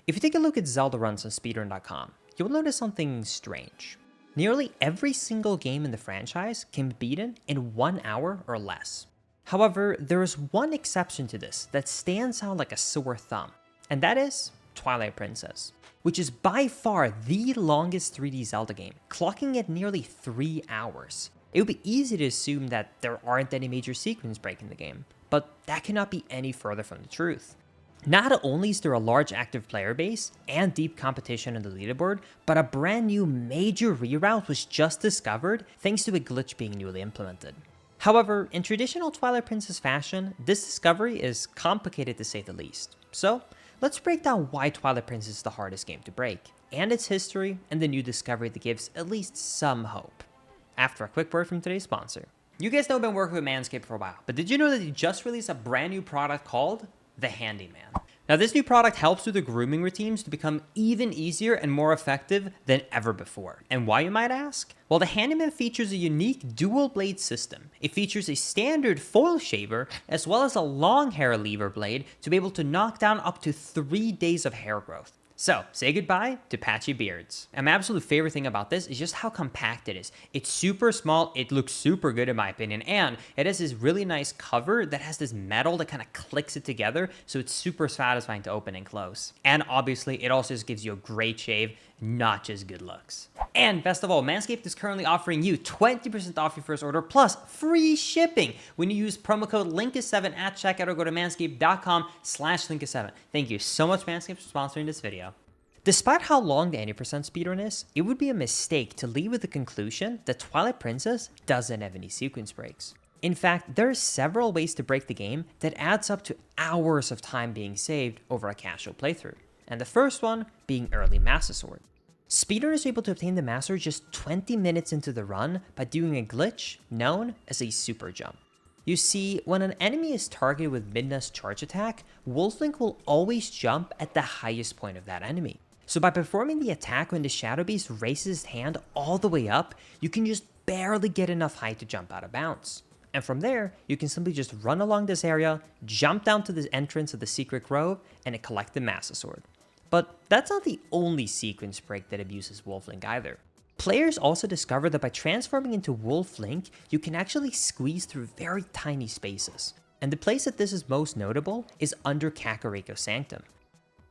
If you take a look at Zelda runs on speedrun.com, you'll notice something strange. Nearly every single game in the franchise can be beaten in 1 hour or less. However, there is one exception to this that stands out like a sore thumb, and that is Twilight Princess, which is by far the longest 3D Zelda game, clocking at nearly 3 hours. It would be easy to assume that there aren't any major sequence breaks in the game, but that cannot be any further from the truth. Not only is there a large active player base and deep competition on the leaderboard, but a brand new major reroute was just discovered thanks to a glitch being newly implemented. However, in traditional Twilight Princess fashion, this discovery is complicated to say the least. So, let's break down why Twilight Princess is the hardest game to break, and its history and the new discovery that gives at least some hope. After a quick word from today's sponsor. You guys know I've been working with Manscaped for a while, but did you know that they just released a brand new product called the Handyman? Now, this new product helps with the grooming routines to become even easier and more effective than ever before. And why, you might ask? Well, the Handyman features a unique dual blade system. It features a standard foil shaver as well as a long hair lever blade to be able to knock down up to 3 days of hair growth. So, say goodbye to patchy beards. And my absolute favorite thing about this is just how compact it is. It's super small, it looks super good in my opinion, and it has this really nice cover that has this metal that kind of clicks it together, so it's super satisfying to open and close. And obviously, it also just gives you a great shave, not just good looks. And best of all, Manscaped is currently offering you 20% off your first order plus free shipping when you use promo code LINKUS7 at checkout or go to manscaped.com/LINKUS7. Thank you so much, Manscaped, for sponsoring this video. Despite how long the 80% speedrun is, it would be a mistake to leave with the conclusion that Twilight Princess doesn't have any sequence breaks. In fact, there are several ways to break the game that adds up to hours of time being saved over a casual playthrough. And the first one being early Master Sword. Speedrunners are able to obtain the Master just 20 minutes into the run by doing a glitch known as a super jump. You see, when an enemy is targeted with Midna's charge attack, Wolflink will always jump at the highest point of that enemy. So by performing the attack when the Shadow Beast raises his hand all the way up, you can just barely get enough height to jump out of bounds. And from there, you can simply just run along this area, jump down to the entrance of the secret grove, and collect the Master Sword. But that's not the only sequence break that abuses Wolflink either. Players also discovered that by transforming into Wolflink, you can actually squeeze through very tiny spaces. And the place that this is most notable is under Kakariko's Sanctum.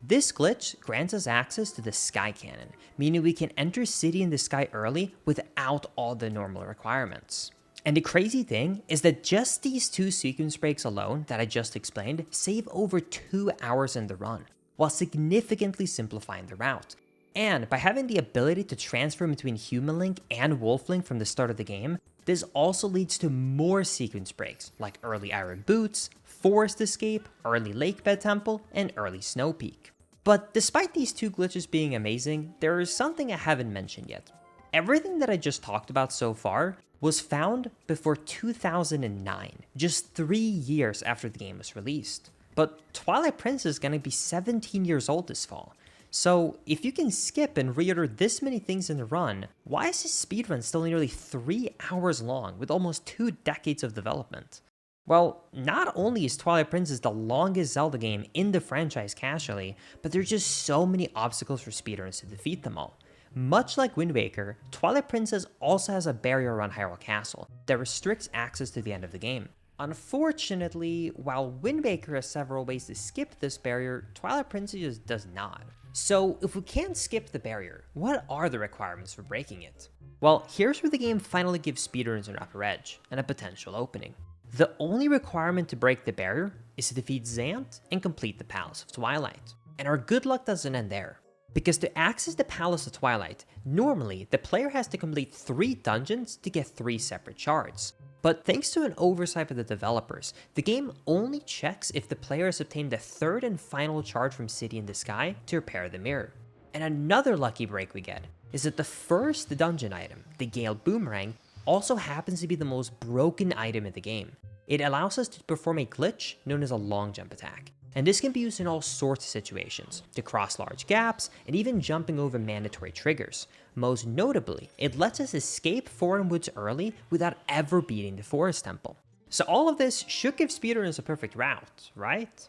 This glitch grants us access to the Sky Cannon, meaning we can enter City in the Sky early without all the normal requirements. And the crazy thing is that just these two sequence breaks alone that I just explained save over 2 hours in the run, while significantly simplifying the route. And by having the ability to transfer between Human Link and Wolflink from the start of the game, this also leads to more sequence breaks, like early Iron Boots, Forest Escape, early Lakebed Temple, and early Snow Peak. But despite these two glitches being amazing, there is something I haven't mentioned yet. Everything that I just talked about so far was found before 2009, just 3 years after the game was released. But Twilight Princess is gonna be 17 years old this fall. So if you can skip and reorder this many things in the run, why is this speedrun still nearly 3 hours long with almost 2 decades of development? Well, not only is Twilight Princess the longest Zelda game in the franchise casually, but there's just so many obstacles for speedrunners to defeat them all. Much like Wind Waker, Twilight Princess also has a barrier around Hyrule Castle that restricts access to the end of the game. Unfortunately, while Wind Waker has several ways to skip this barrier, Twilight Princess just does not. So if we can't skip the barrier, what are the requirements for breaking it? Well, here's where the game finally gives speedrunners an upper edge and a potential opening. The only requirement to break the barrier is to defeat Zant and complete the Palace of Twilight. And our good luck doesn't end there. Because to access the Palace of Twilight, normally the player has to complete 3 dungeons to get 3 separate shards. But thanks to an oversight by the developers, the game only checks if the player has obtained the 3rd and final shard from City in the Sky to repair the mirror. And another lucky break we get is that the first dungeon item, the Gale Boomerang, also happens to be the most broken item in the game. It allows us to perform a glitch known as a long jump attack. And this can be used in all sorts of situations, to cross large gaps, and even jumping over mandatory triggers. Most notably, it lets us escape Foreign Woods early without ever beating the Forest Temple. So all of this should give speedrunners a perfect route, right?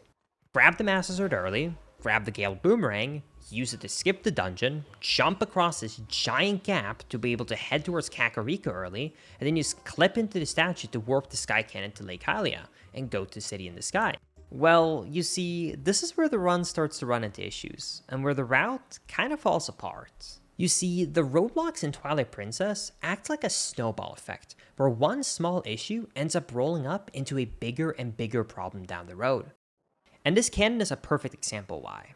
Grab the Master Sword early, grab the Gale Boomerang, use it to skip the dungeon, jump across this giant gap to be able to head towards Kakariko early, and then just clip into the statue to warp the Sky Cannon to Lake Hylia and go to City in the Sky. Well, you see, this is where the run starts to run into issues, and where the route kind of falls apart. You see, the roadblocks in Twilight Princess act like a snowball effect, where one small issue ends up rolling up into a bigger and bigger problem down the road. And this cannon is a perfect example why.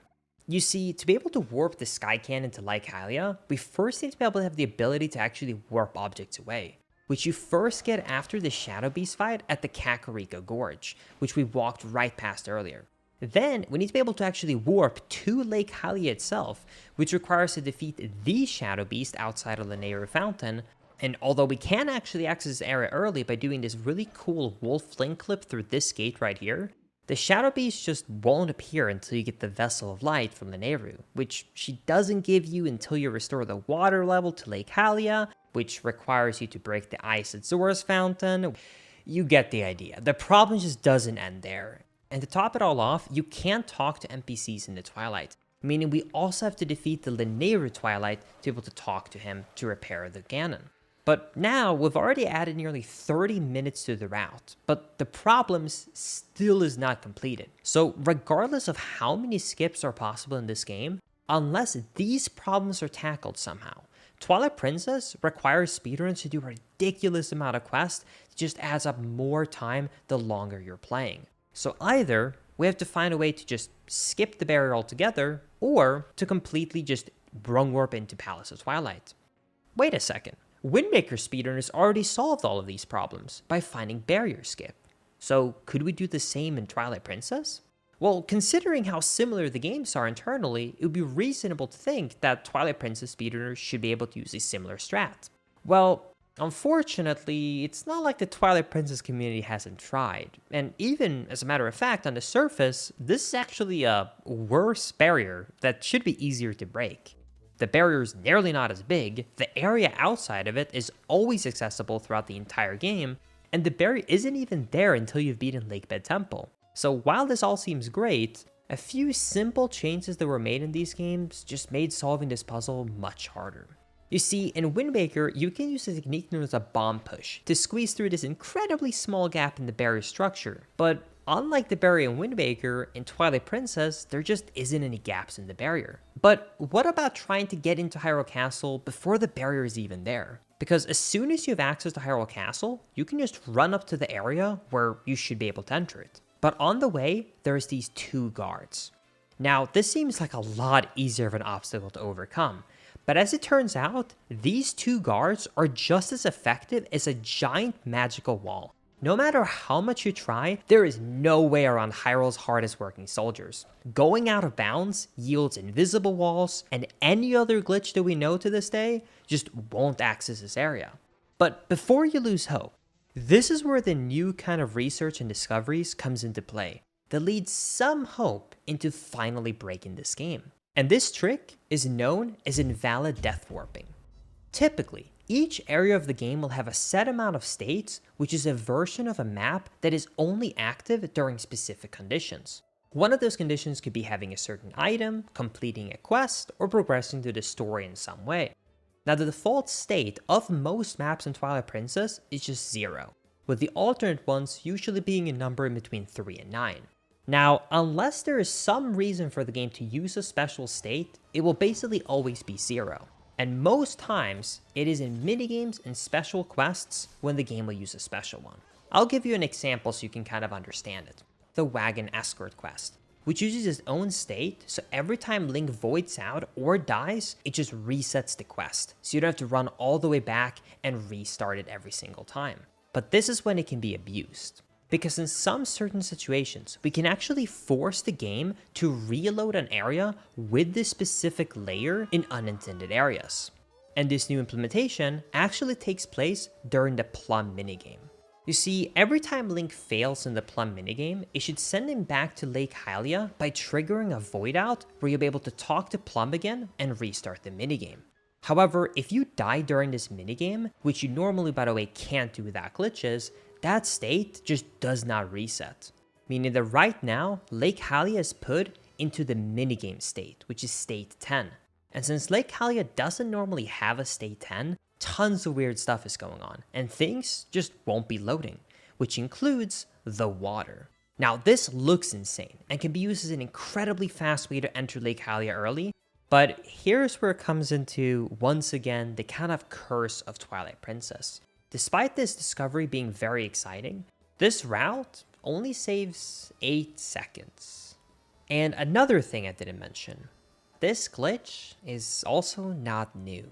You see, to be able to warp the Sky Cannon to Lake Hylia, we first need to be able to have the ability to actually warp objects away, which you first get after the Shadow Beast fight at the Kakariko Gorge, which we walked right past earlier. Then, we need to be able to actually warp to Lake Hylia itself, which requires to defeat the Shadow Beast outside of the Nehru Fountain, and although we can actually access this area early by doing this really cool wolf fling clip through this gate right here, the Shadow Beast just won't appear until you get the Vessel of Light from the Nehru, which she doesn't give you until you restore the water level to Lake Hylia, which requires you to break the ice at Zora's Fountain. You get the idea. The problem just doesn't end there. And to top it all off, you can't talk to NPCs in the Twilight, meaning we also have to defeat the Lanayru Twilight to be able to talk to him to repair the cannon. But now, we've already added nearly 30 minutes to the route, but the problem still is not completed. So regardless of how many skips are possible in this game, unless these problems are tackled somehow, Twilight Princess requires speedrunners to do a ridiculous amount of quests that just adds up more time the longer you're playing. So either we have to find a way to just skip the barrier altogether, or to completely just brung warp into Palace of Twilight. Wait a second. Wind Waker speedrunners already solved all of these problems by finding barrier skip. So could we do the same in Twilight Princess? Well, considering how similar the games are internally, it would be reasonable to think that Twilight Princess speedrunners should be able to use a similar strat. Well, unfortunately, it's not like the Twilight Princess community hasn't tried, and even, as a matter of fact, on the surface, this is actually a worse barrier that should be easier to break. The barrier is nearly not as big, the area outside of it is always accessible throughout the entire game, and the barrier isn't even there until you've beaten Lakebed Temple. So while this all seems great, a few simple changes that were made in these games just made solving this puzzle much harder. You see, in Wind Waker, you can use a technique known as a bomb push to squeeze through this incredibly small gap in the barrier structure, but unlike the barrier in Wind Waker, in Twilight Princess, there just isn't any gaps in the barrier. But what about trying to get into Hyrule Castle before the barrier is even there? Because as soon as you have access to Hyrule Castle, you can just run up to the area where you should be able to enter it. But on the way, there's these two guards. Now, this seems like a lot easier of an obstacle to overcome, but as it turns out, these two guards are just as effective as a giant magical wall. No matter how much you try, there is no way around Hyrule's hardest working soldiers. Going out of bounds yields invisible walls, and any other glitch that we know to this day just won't access this area. But before you lose hope, this is where the new kind of research and discoveries comes into play that leads some hope into finally breaking this game. And this trick is known as invalid death warping. Typically, each area of the game will have a set amount of states, which is a version of a map that is only active during specific conditions. One of those conditions could be having a certain item, completing a quest, or progressing through the story in some way. Now, the default state of most maps in Twilight Princess is just 0, with the alternate ones usually being a number in between 3 and 9. Now, unless there is some reason for the game to use a special state, it will basically always be 0. And most times, it is in minigames and special quests when the game will use a special one. I'll give you an example so you can kind of understand it. The Wagon Escort quest, which uses its own state, so every time Link voids out or dies, it just resets the quest, so you don't have to run all the way back and restart it every single time. But this is when it can be abused, because in some certain situations, we can actually force the game to reload an area with this specific layer in unintended areas. And this new implementation actually takes place during the Plum minigame. You see, every time Link fails in the Plum minigame, it should send him back to Lake Hylia by triggering a void out where you'll be able to talk to Plum again and restart the minigame. However, if you die during this minigame, which you normally, by the way, can't do without glitches, that state just does not reset. Meaning that right now, Lake Hylia is put into the minigame state, which is state 10. And since Lake Hylia doesn't normally have a state 10, tons of weird stuff is going on, and things just won't be loading, which includes the water. Now, this looks insane and can be used as an incredibly fast way to enter Lake Hylia early, but here's where it comes into, once again, the kind of curse of Twilight Princess. Despite this discovery being very exciting, this route only saves 8 seconds. And another thing I didn't mention, this glitch is also not new.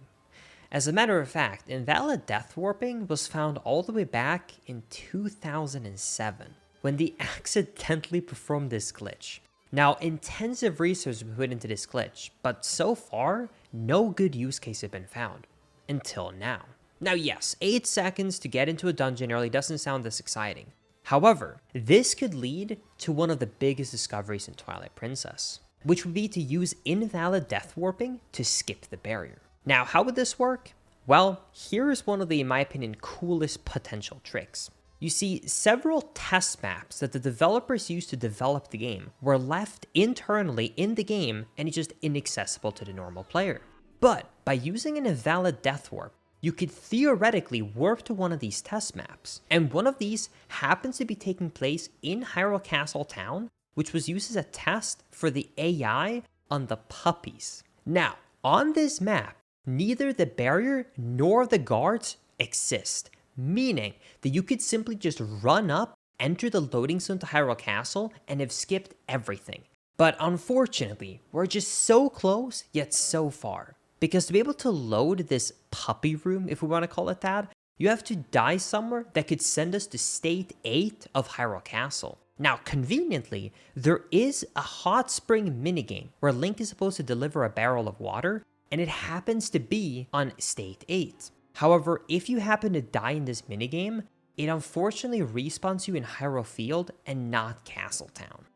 As a matter of fact, invalid death warping was found all the way back in 2007, when they accidentally performed this glitch. Now, intensive research has been put into this glitch, but so far, no good use case has been found. Until now. Now yes, 8 seconds to get into a dungeon early doesn't sound this exciting. However, this could lead to one of the biggest discoveries in Twilight Princess, which would be to use invalid death warping to skip the barrier. Now, how would this work? Well, here is one of the, in my opinion, coolest potential tricks. You see, several test maps that the developers used to develop the game were left internally in the game and it's just inaccessible to the normal player. But by using an invalid death warp, you could theoretically warp to one of these test maps, and one of these happens to be taking place in Hyrule Castle Town, which was used as a test for the AI on the puppies. Now, on this map, neither the barrier nor the guards exist, meaning that you could simply just run up, enter the loading zone to Hyrule Castle, and have skipped everything. But unfortunately, we're just so close, yet so far. Because to be able to load this puppy room, if we want to call it that, you have to die somewhere that could send us to State 8 of Hyrule Castle. Now, conveniently, there is a hot spring minigame where Link is supposed to deliver a barrel of water, and it happens to be on State 8. However, if you happen to die in this minigame, it unfortunately respawns you in Hyrule Field and not Castletown.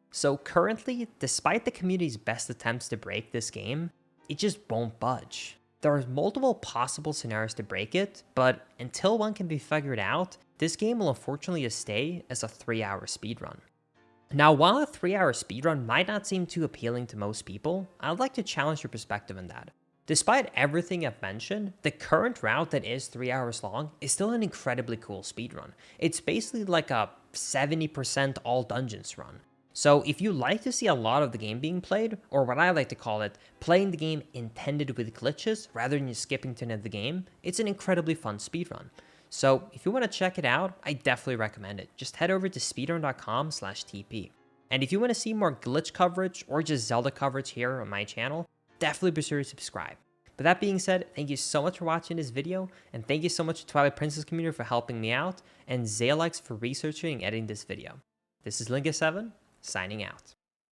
So currently, despite the community's best attempts to break this game, it just won't budge. There are multiple possible scenarios to break it, but until one can be figured out, this game will unfortunately stay as a 3-hour speedrun. Now, while a 3-hour speedrun might not seem too appealing to most people, I'd like to challenge your perspective on that. Despite everything I've mentioned, the current route that is 3 hours long is still an incredibly cool speedrun. It's basically like a 70% all dungeons run. So if you like to see a lot of the game being played, or what I like to call it, playing the game intended with glitches rather than just skipping to the end of the game, it's an incredibly fun speedrun. So if you want to check it out, I definitely recommend it. Just head over to speedrun.com/TP. And if you want to see more glitch coverage or just Zelda coverage here on my channel, definitely be sure to subscribe. But that being said, thank you so much for watching this video, and thank you so much to Twilight Princess community for helping me out, and Zayloox for researching and editing this video. This is Lingus7, signing out.